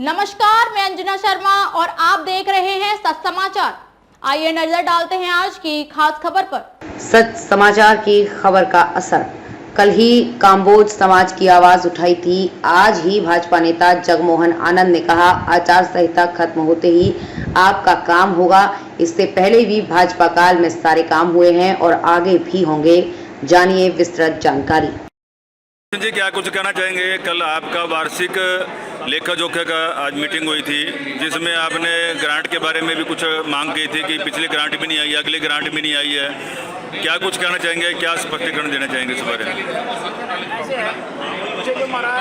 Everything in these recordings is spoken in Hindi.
नमस्कार, मैं अंजना शर्मा और आप देख रहे हैं सच समाचार। आइए नजर डालते हैं आज की खास खबर पर। सच समाचार की खबर का असर। कल ही काम्बोज समाज की आवाज उठाई थी। आज ही भाजपा नेता जगमोहन आनंद ने कहा, आचार संहिता खत्म होते ही आपका काम होगा। इससे पहले भी भाजपा काल में सारे काम हुए हैं और आगे भी होंगे। जानिए विस्तृत जानकारी। जी, क्या कुछ कहना चाहेंगे? कल आपका वार्षिक लेखा जोखा का आज मीटिंग हुई थी, जिसमें आपने ग्रांट के बारे में भी कुछ मांग की थी कि पिछली ग्रांट भी नहीं आई, अगली ग्रांट भी नहीं आई है। क्या कुछ कहना चाहेंगे, क्या स्पष्टीकरण देना चाहेंगे इस बारे में? मुझे जो हमारा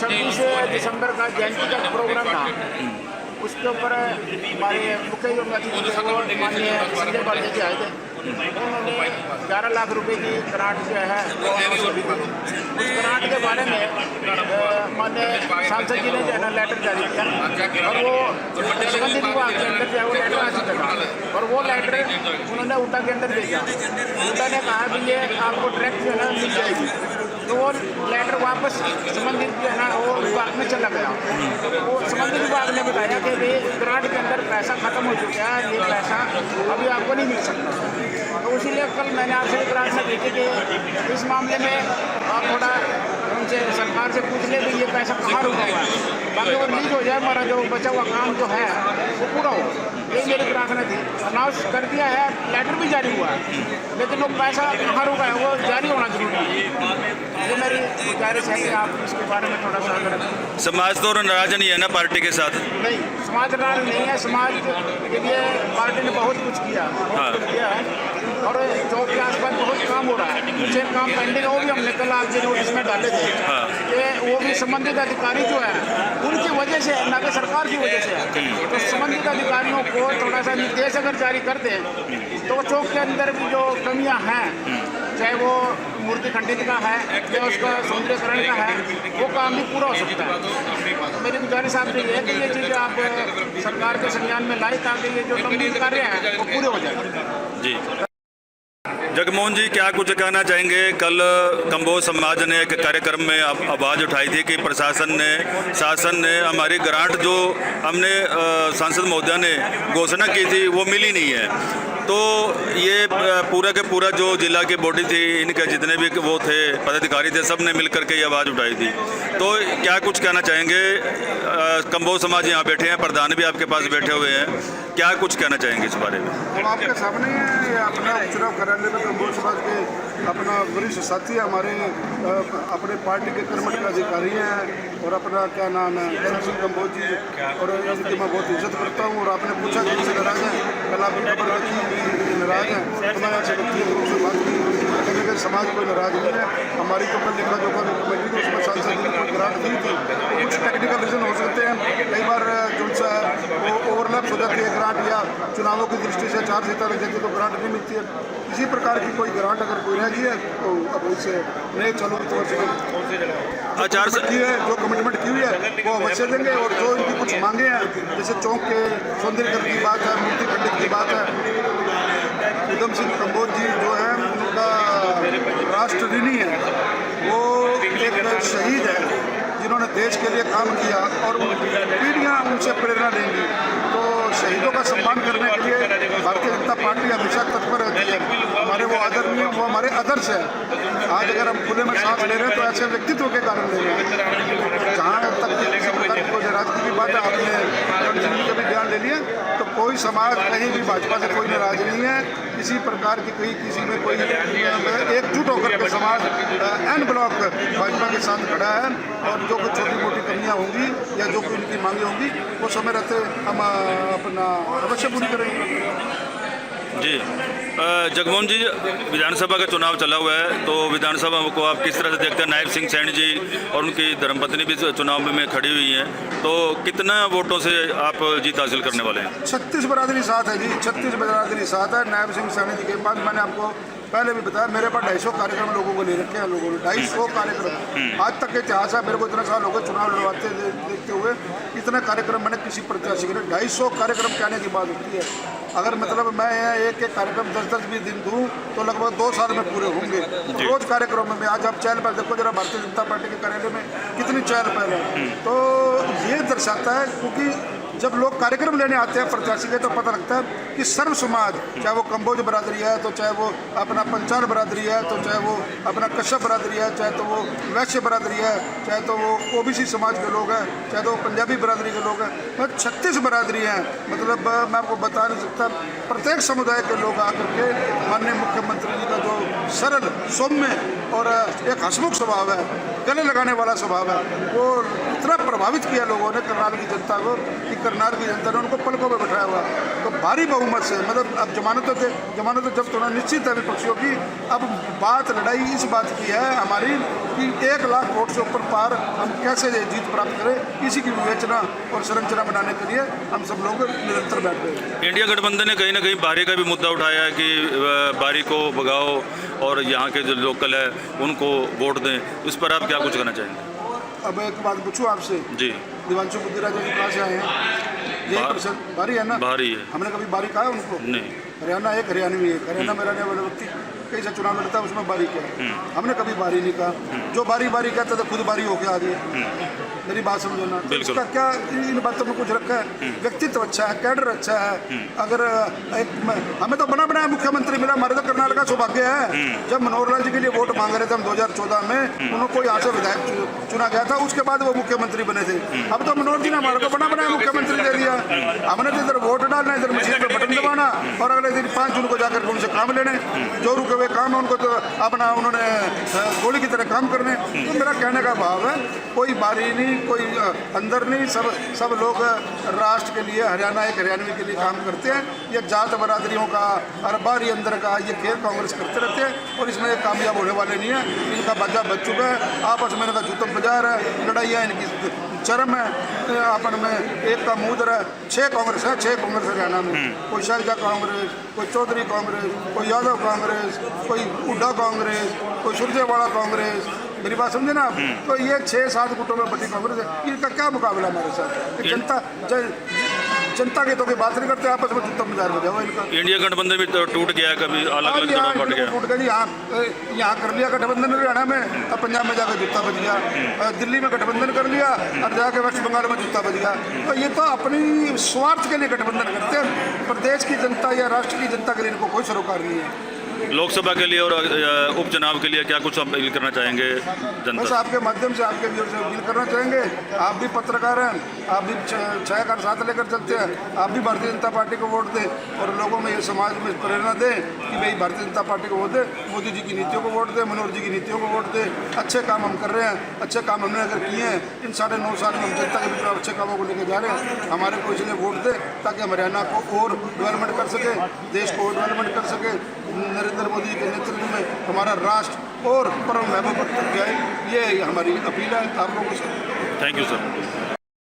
26 दिसंबर का जयंती का प्रोग्राम था, उसके ऊपर हमारे मुख्य जो अतिथि माननीय संजय पांडे जी आए थे। उन्होंने 11 लाख रुपए की ग्रांट जो है उस ग्रांट के बारे में माननीय सांसद जी ने जो है ना लेटर जारी किया और वो संबंधित विभाग के अंदर जो है वो लेटर आ चुका था और वो लेटर उन्होंने ऊटा के अंदर भेजा। ऊटा ने कहा कि ये आपको डायरेक्ट जो है ना मिल जाएगी, तो वो लेटर वापस संबंधित जो है ना वो विभाग में चला गया। वो संबंधित विभाग ने बताया कि भाई ग्रांट के अंदर पैसा खत्म हो चुका है, ये पैसा अभी आपको नहीं मिल सकता। तो इसीलिए कल मैंने आपसे एक रास्ता देखी कि इस मामले में आप थोड़ा उनसे सरकार से पूछ ले कि ये पैसा कहाँ रुका हुआ है, बाकी वो रिलीज हो जाए, हमारा जो बचा हुआ काम जो है वो पूरा हो। ये मेरी प्रार्थना थी। अनाउंस कर दिया है, लेटर भी जारी हुआ है, लेकिन वो पैसा कहाँ रुका है वो जारी होना जरूरी है। ये मेरी गुजारिश है कि आप इसके बारे में थोड़ा सा करें। समाज तो नाराज नहीं है ना पार्टी के साथ? नहीं, समाज नाराज नहीं है। समाज के लिए पार्टी ने बहुत कुछ किया, बहुत कुछ किया है और चौक के आसपास बहुत काम हो रहा है। कुछ एक काम पेंडिंग वो भी हमने कल आपके नोटिस में डाले थे कि वो भी संबंधित अधिकारी जो है उनकी वजह से, ना कि सरकार की वजह से है। तो संबंधित अधिकारियों को थोड़ा सा निर्देश अगर जारी कर दें तो चौक के अंदर भी जो कमियां हैं, चाहे वो मूर्ति खंडित का है या उसका सौंदर्यकरण का है, वो काम भी पूरा हो सकता है। मेरी गुजारिश आपसे ये है कि ये चीज़ें आप सरकार के संज्ञान में लाए ताकि ये जो गंभीर कार्य हैं वो पूरे हो जाए। जी जगमोहन जी, क्या कुछ कहना चाहेंगे? कल काम्बोज समाज ने एक कार्यक्रम में आवाज़ उठाई थी कि शासन ने हमारी ग्रांट जो हमने सांसद महोदय ने घोषणा की थी वो मिली नहीं है। तो ये पूरा के पूरा जो जिला की बॉडी थी, इनके जितने भी वो थे पदाधिकारी थे, सब ने मिलकर के ये आवाज़ उठाई थी। तो क्या कुछ कहना चाहेंगे? काम्बोज समाज यहाँ बैठे हैं, प्रधान भी आपके पास बैठे हुए हैं, क्या कुछ कहना चाहेंगे इस बारे में? हम आपके सामने हैं। अपना चुनाव कराने में काम्बोज समाज के अपना वरिष्ठ साथी हमारे अपने पार्टी के कर्मठ अधिकारी हैं और अपना क्या नाम है सिंह काम्बोज जी, और इनकी मैं बहुत इज्जत करता हूँ। और आपने पूछा कि इनसे नाराज हैं, कल आपने खबर रखी नाराज हैं, तो मैं आपसे व्यक्तिगत रूप से बात की कि समाज कोई नाराज नहीं है। हमारी तो कल लेखा जोखा कमेटी थी, उसमें सांसद जी ने कोई ग्रांट दी थी। कुछ टेक्निकल रीजन हो सकते हैं, कई बार जो सा वो ओवरलैप्स हो जाती है ग्रांट, या चुनावों की दृष्टि से आचार संहिता लग जाती है तो ग्रांट नहीं मिलती है। इसी प्रकार की कोई ग्रांट अगर कोई रह गई है तो अब उससे नए चालू वित्त वर्ष में आचार की है जो कमिटमेंट की हुई है वो अवश्य देंगे। और जो इनकी कुछ मांगे हैं, जैसे चौक के सौंदर्यकरण की बात है, मूर्ति खंडित की बात है, उधम सिंह काम्बोज जी जो है उनका राष्ट्र ऋणी है, वो एक शहीद है जिन्होंने देश के लिए काम किया और पीढ़ियाँ उनसे प्रेरणा लेंगी। तो शहीदों का सम्मान करने के लिए भारतीय जनता पार्टी हमेशा तत्पर रहती है। हमारे वो आदरणीय, वो हमारे आदर्श है। आज अगर हम खुले में सांस ले रहे हैं तो ऐसे व्यक्तित्व के कारण ले रहे हैं। जहाँ तक किसी प्रकार की कोई नाराजगी की बात है, आपने जिंदगी का भी ध्यान ले लिया, तो कोई समाज कहीं भी भाजपा से कोई नाराज नहीं है। किसी प्रकार की कहीं किसी में कोई एकजुट होकर के समाज एन ब्लॉक भाजपा के साथ खड़ा है। और जो कुछ छोटी मोटी कमियां होंगी या जो कोई उनकी मांगे होंगी वो समय रहते हम अपना अवश्य पूरी करेंगे। जी जगमोहन जी, विधानसभा का चुनाव चला हुआ है, तो विधानसभा को आप किस तरह से देखते हैं? नायब सिंह सैनी जी और उनकी धर्मपत्नी भी चुनाव में खड़ी हुई हैं, तो कितना वोटों से आप जीत हासिल करने वाले हैं? 36 बरादरी साथ है जी, 36 बरादरी साथ है। नायब सिंह सैनी जी के बाद मैंने आपको पहले भी बताया, मेरे पास 250 कार्यक्रम लोगों को ले रखे हैं, लोगों ने 250 कार्यक्रम आज तक के इतिहास है। मेरे को इतना साल हो गए चुनाव लड़वाते देखते हुए, इतना कार्यक्रम मैंने किसी प्रत्याशी के लिए 250 कार्यक्रम कहने की बात होती है। अगर मतलब मैं यहाँ एक एक कार्यक्रम 10-10 भी दिन दूँ तो लगभग 2 साल में पूरे होंगे। रोज कार्यक्रम में आज आप चहल पहल देखो जरा, भारतीय जनता पार्टी के कार्यालय में कितनी चहल पहल है। तो ये दर्शाता है, क्योंकि जब लोग कार्यक्रम लेने आते हैं प्रत्याशी के तो पता लगता है कि सर्व समाज, चाहे वो कंबोज बरादरी है, तो चाहे वो अपना पंचाल बरादरी है, तो चाहे वो अपना कश्यप बरादरी है, चाहे तो वो वैश्य बरादरी है, चाहे तो वो ओबीसी समाज के लोग हैं, चाहे तो वो पंजाबी बरादरी के लोग हैं, मतलब 36 बरादरी हैं। मतलब मैं आपको बता नहीं सकता, प्रत्येक समुदाय के लोग आकर के माननीय मुख्यमंत्री जी का जो सरल सौम्य और एक हंसमुख स्वभाव है, गले लगाने वाला स्वभाव है, वो इतना प्रभावित किया लोगों ने करनाल की जनता को कि करनाल की जनता ने उनको पलकों में बैठाया हुआ। तो भारी बहुमत से, मतलब अब जमानत तो जब थोड़ा निश्चित है विपक्षियों की। अब बात लड़ाई इस बात की है हमारी कि 1 लाख वोट से ऊपर पार हम कैसे जीत प्राप्त करें, इसी की विवेचना और संरचना बनाने के लिए हम सब लोग निरंतर बैठ रहे हैं। इंडिया गठबंधन ने कहीं ना कहीं बारी का भी मुद्दा उठाया है कि बारी को भगाओ और यहाँ के जो लोकल है उनको वोट दें, इस पर आप क्या कुछ कहना चाहेंगे? अब एक बात पूछूं आपसे जी, दिवांशु बुद्धिराज जी कहाँ से आए हैं? यही प्रश्न बारी है ना? बारी है। हमने कभी बारी कहा है उनको? नहीं। हरियाणा एक हरियाणवी एक हरियाणा में रहने वाले व्यक्ति कई सा चुनाव लड़ता है, उसमें बारी क्या है? हमने कभी बारी नहीं कहा। जो बारी कहता था खुद बारी होके आ गए। मेरी बात समझो ना, तो इसका क्या इन बातों में कुछ रखा है? व्यक्तित्व अच्छा है, कैडर अच्छा है। अगर हमें तो बना बनाया मुख्यमंत्री मिला, हमारे तो कर्नाटक का सौभाग्य है। जब मनोहर लाल जी के लिए वोट मांग रहे थे हम 2014 में, उनको यहाँ से विधायक चुना गया था, उसके बाद वो मुख्यमंत्री बने थे। अब तो मनोहर जी ने हमारे को बना बनाया मुख्यमंत्री दे दिया। हमने तो इधर वोट डालना, इधर मशीन पे बटन दबाना और अगले दिन 5 जून को जाकर उनसे काम लेने, जो रुके हुए काम है उनको तो अपना उन्होंने गोली की तरह काम करने। तो मेरा कहने का भाव है, कोई बारी नहीं, कोई अंदर नहीं, सब लोग राष्ट्र के लिए, हरियाणा एक हरियाणवी के लिए काम करते हैं। ये जात बरादरियों का और बारी अंदर का ये खेल कांग्रेस करते रहते हैं और इसमें कामयाब होने वाले नहीं है। इनका बाजा बच चुका है, आपस में इनका जूतम बाजार है, लड़ाइयाँ इनकी चरम है। अपन में एक का मुँह है, 6 कांग्रेस है, 6 कांग्रेस हरियाणा में। कोई शैलजा कांग्रेस, कोई चौधरी कांग्रेस, कोई यादव कांग्रेस, कोई हुड्डा कांग्रेस, कोई सुरजेवाला कांग्रेस। मेरी बात समझे ना आप? तो ये 6-7 गुटों में बटी कांग्रेस है। इनका क्या मुकाबला हमारे साथ? जनता के तो कोई बात नहीं करते, आपस में जूता बाजार बजा हुआ इनका। इंडिया गठबंधन भी तो टूट गया, कभी अलग जगह बढ़ गया, टूट गया। यहाँ कर लिया गठबंधन हरियाणा में, अब पंजाब में जाकर जूता बज गया। दिल्ली में गठबंधन कर लिया और जाके वेस्ट बंगाल में जूता बज गया। तो ये तो अपनी स्वार्थ के लिए गठबंधन करते हैं। प्रदेश की जनता या राष्ट्र की जनता के लिए इनको कोई सरोकार नहीं है। लोकसभा के लिए और उपचुनाव के लिए क्या कुछ अपील करना चाहेंगे जनता? बस आपके माध्यम से आपके व्यूअर से अपील करना चाहेंगे, आप भी पत्रकार हैं, आप भी 6 का साथ लेकर चलते हैं, आप भी भारतीय जनता पार्टी को वोट दें और लोगों में ये समाज में प्रेरणा दें कि भाई भारतीय जनता पार्टी को वोट दें, मोदी जी की नीतियों को वोट दें, मनोहर जी की नीतियों को वोट दें। अच्छे काम हम कर रहे हैं, अच्छे काम हमने अगर किए हैं, इन 9.5 साल में हम जनता के बीच में अच्छे कामों को लेकर जा रहे हैं। हमारे को इसलिए वोट दें ताकि हम हरियाणा को और डेवलपमेंट कर सकें, देश को और डेवलपमेंट कर सकें। नरेंद्र मोदी जी के नेतृत्व में हमारा राष्ट्र और परम वैभव तक जाए, ये हमारी अपील है आप लोगों से। Thank you sir.